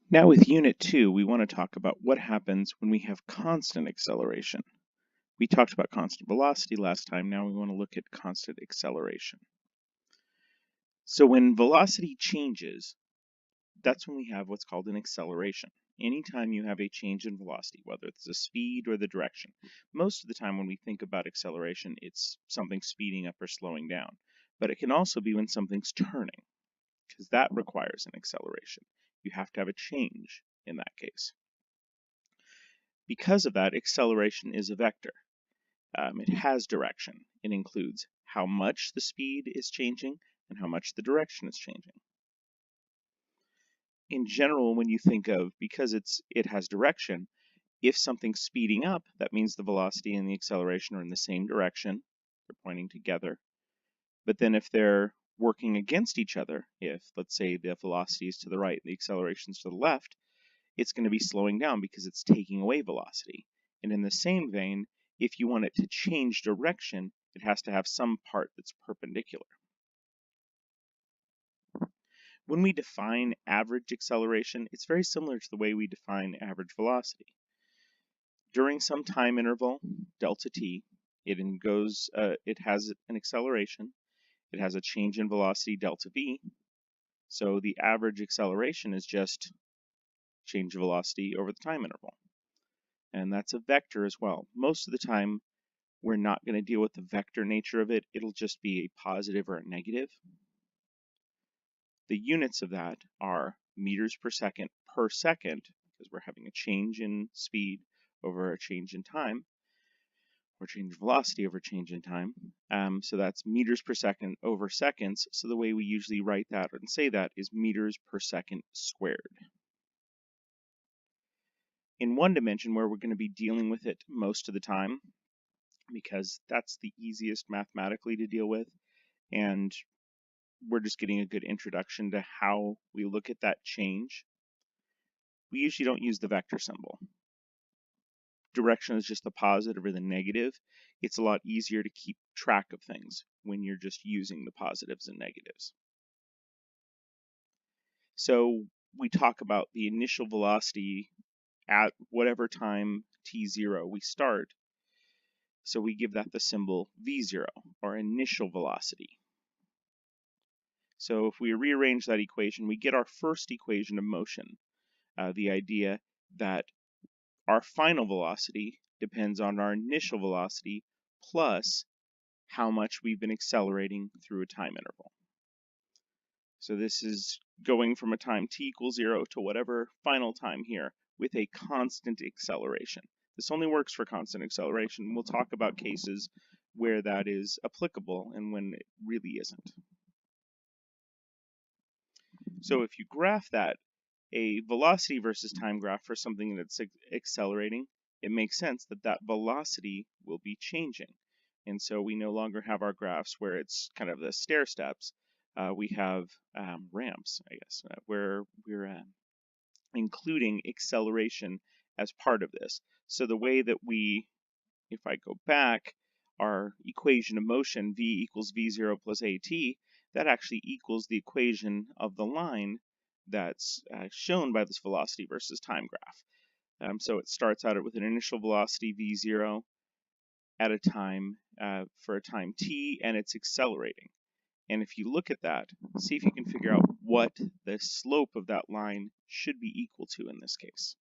Now with Unit 2, we want to talk about what happens when we have constant acceleration. We talked about constant velocity last time, now we want to look at constant acceleration. So when velocity changes, that's when we have what's called an acceleration. Anytime you have a change in velocity, whether it's the speed or the direction. Most of the time when we think about acceleration, it's something speeding up or slowing down. But it can also be when something's turning, because that requires an acceleration. You have to have a change in that case. Because of that, acceleration is a vector. It has direction. It includes how much the speed is changing and how much the direction is changing. In general, when you think of, because it has direction, if something's speeding up, that means the velocity and the acceleration are in the same direction. They're pointing together. But then if they're working against each other, if, let's say, the velocity is to the right and the acceleration is to the left, it's going to be slowing down because it's taking away velocity. And in the same vein, if you want it to change direction, it has to have some part that's perpendicular. When we define average acceleration, it's very similar to the way we define average velocity. During some time interval, delta t, it has an acceleration, it has a change in velocity, delta v. So the average acceleration is just change of velocity over the time interval. And that's a vector as well. Most of the time, we're not going to deal with the vector nature of it. It'll just be a positive or a negative. The units of that are meters per second, because we're having a change in speed over a change in time, or change in velocity over change in time. So that's meters per second over seconds. So the way we usually write that and say that is meters per second squared. In one dimension, where we're going to be dealing with it most of the time, because that's the easiest mathematically to deal with, and we're just getting a good introduction to how we look at that change. We usually don't use the vector symbol. Direction is just the positive or the negative. It's a lot easier to keep track of things when you're just using the positives and negatives. So we talk about the initial velocity at whatever time t0 we start. So we give that the symbol v0, or initial velocity. So if we rearrange that equation, we get our first equation of motion. The idea that our final velocity depends on our initial velocity plus how much we've been accelerating through a time interval. So this is going from a time t equals 0 to whatever final time here with a constant acceleration. This only works for constant acceleration. We'll talk about cases where that is applicable and when it really isn't. So if you graph that, a velocity versus time graph for something that's accelerating, it makes sense that that velocity will be changing. And so we no longer have our graphs where it's kind of the stair steps. We have ramps, I guess, where we're including acceleration as part of this. So the way that we, if I go back, our equation of motion, v equals v0 plus at, that actually equals the equation of the line that's shown by this velocity versus time graph. So it starts out with an initial velocity v0 at a time for a time t, and it's accelerating. And if you look at that, see if you can figure out what the slope of that line should be equal to in this case.